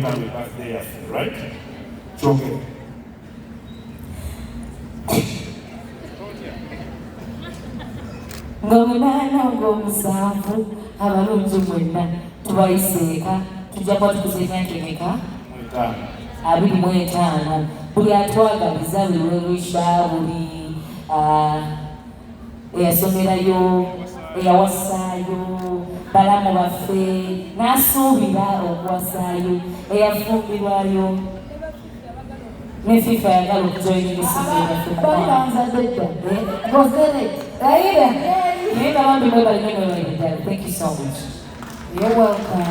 happy birthday yaffe, right? Kyogere. Ng'omunaana ng'omusanvu abalungi mwenna tubayiseeka tujja kuba tukuseeka nkemeka 25 buli atwagaliza buli lwelusha buli eyasomerayo eyawasaayo balamu baffe n'asuubira okuwasaayo eyafumbirwayo ne FIFA yagala okujoyingisibwabanzadedda gozere aida naye abantu mwe balina mwebalidala. Thank you so much. You're welcome.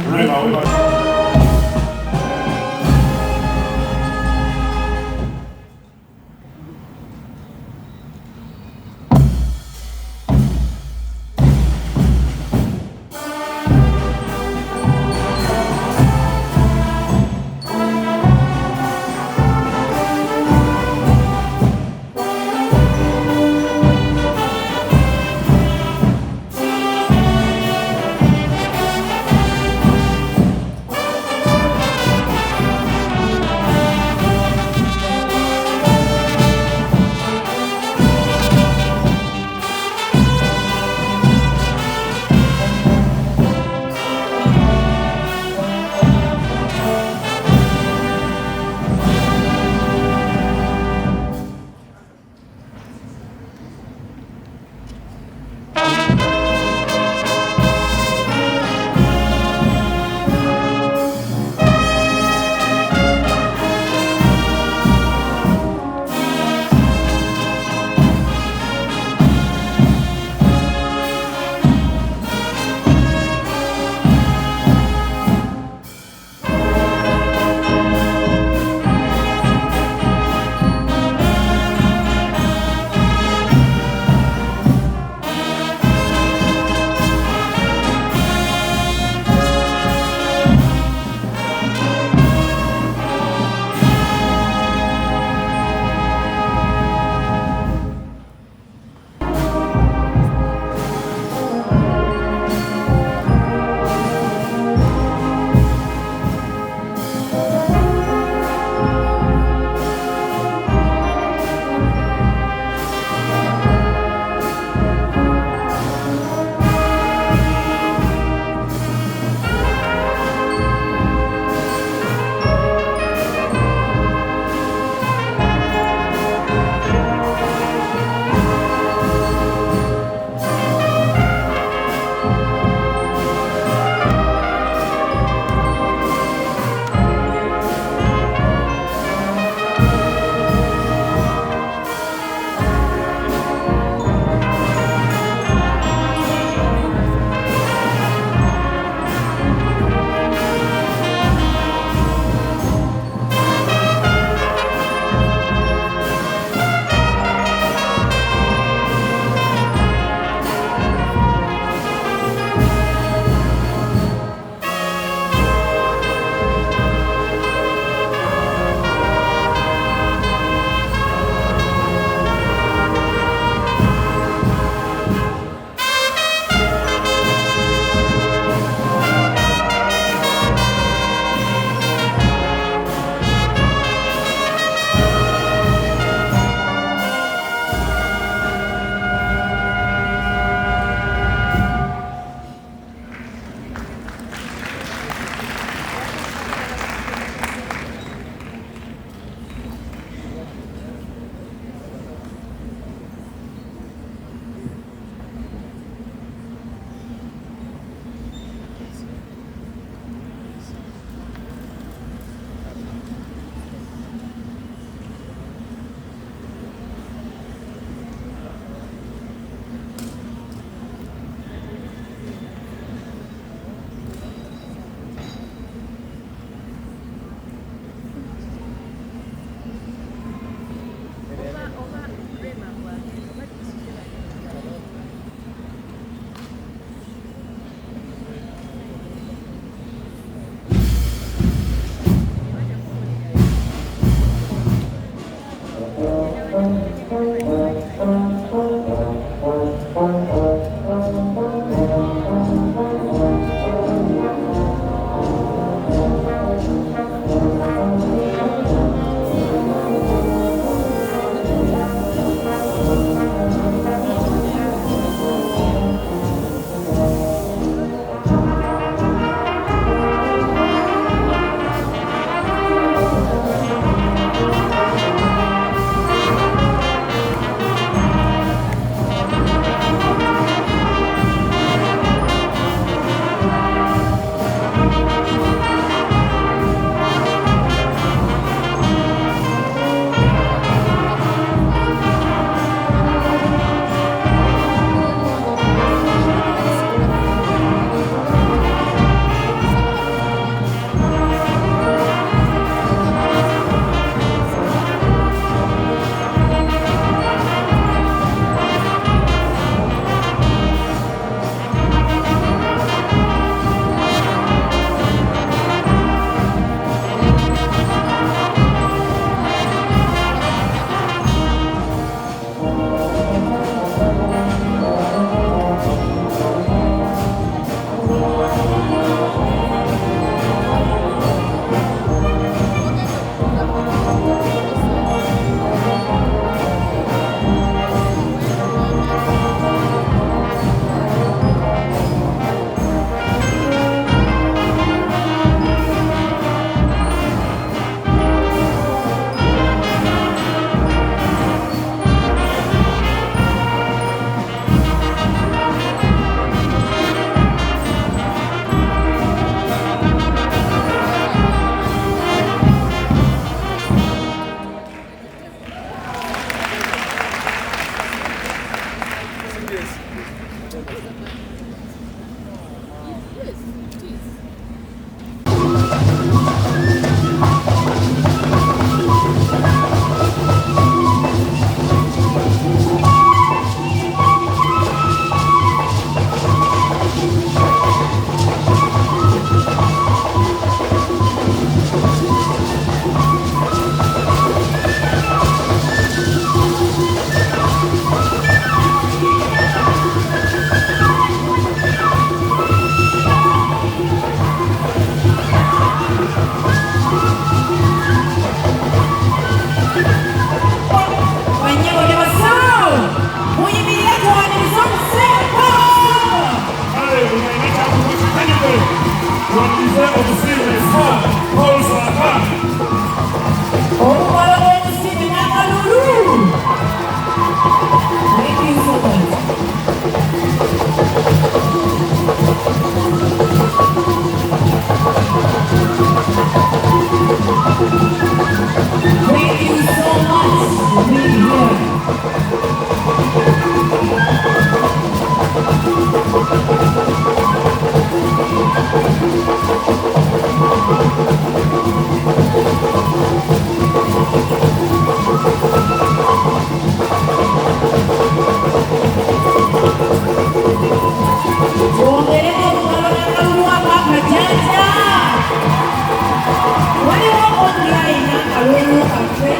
akalulu kaffe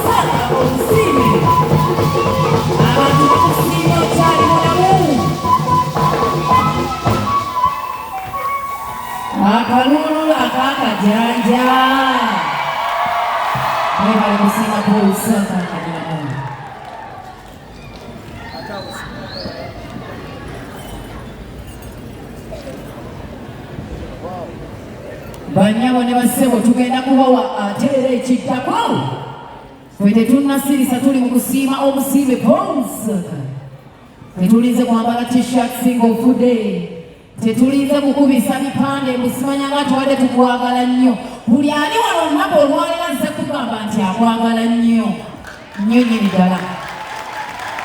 Saaka omusiime abantu bakusiima okyali mulamu akalulu akakajanja mwebale kusiima Saaka Ekilaabo Banyabo ne bassebo tugenda kubawa ate era ekiddako ffe tetunnasirisa tuli mu kusiima omusiime Saaka tetulinze kwambala t-shirts ng'ofudde tetulinze kukubisa bipande musimanya nga tuwadde tukwagala nnyo buli ali wano olunaku olwalera nze kugamba nti akwagala nnyo nnyo nyini ddala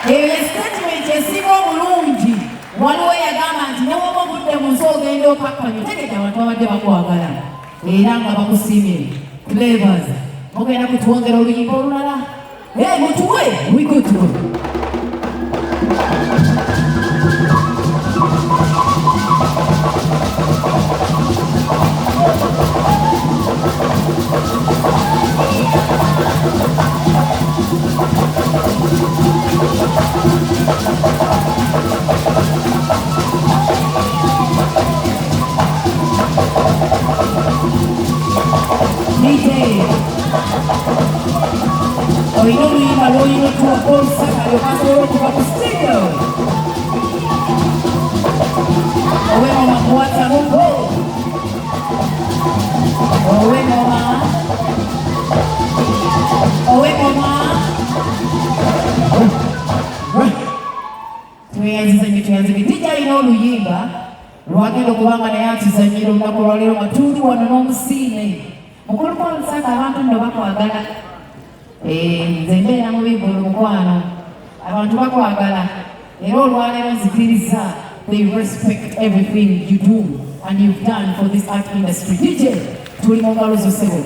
eyo ye statement esinga obulungi waliwo yagamba nti newoba obudde mu nsi ogenda okakkanya otegedde abantu babadde bakwagala era nga bakusiimye Clavers mugenda kutwongera oluyimba olulala mutuwe wikutuwe olina oluyimba lwolina otuwa Saaka lyokasobola okuva ku studio owengoma kuwatamuko owengoma tweyanzizanye DJ alina oluyimba lwagenda okubanga naye atuzanyira olunaku olwaleero nga tuli wano n'omusiime mukulu Saaka abantu nno bakwagala nze mbeera mu bivulu mukwano abantu bakwagala era olwaleero nzikiriza they respect everything you do and you've done for this art industry. DJ tuli mu ngalo zo sebo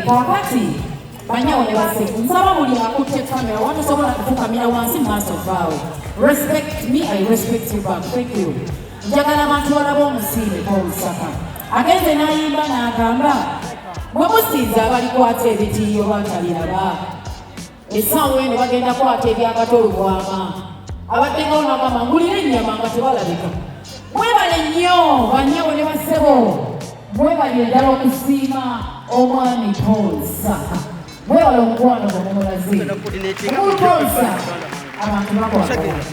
Kakati banyawo ne baseko nsaba buli akutte kamera watasobola kufukamira wansi maaso gaawe. Respect me, I respect you back. Thank you. Njagala abantu balaba omusiime Paul Saaka agenze n'ayimba n'agamba bwe musinza abalikwata ebitiiyo bataliraba essaawa eno bagenda kwata ebyakatolubwama abaddengawo n'agamba ngulira ennyama nga tebalabika. Mwebale nnyo banyawo ne bassebo, mwebalire ddala okusiima omwami Paul Saaka. Mwebale omukwano gw'omulaze Paul Saaka abantu bakwagala.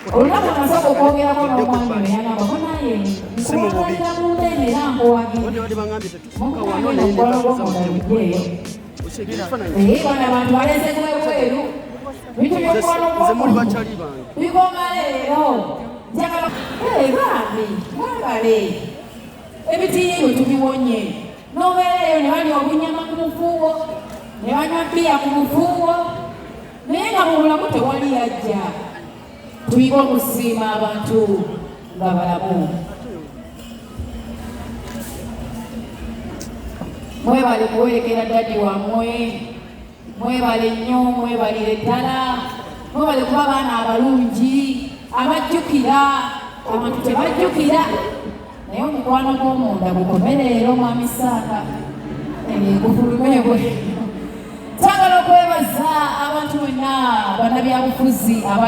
Olunaku amasoko okwogerako n'omwami we yagamba munaye nkuwagalira mundene era nkuwagira mukagenda omukwano gw'omulabijeeyo bana abantu baleze kwebweru bintu byomukwano gw'omuntu bigoma leero njagala bambi mwagale ebitiibwe tubiwonye n'obeereyo ne balya obunyama ku mufuuwo ne banywa bbiya ku mufuuwo naye nga mu bulamu tewali yajja. Tuyige okusiima abantu nga balamu. Mwebale kuwerekera dadi wammwe, mwebale nnyo, mwebalire ddala, mwebale kuba abaana abalungi abajjukira abantu tebajjukira naye omukwano gw'omunda gukomerera omwami Saaka gufulumebwe. Twagala okwebaza abantu bonna bannabyabufuzi abali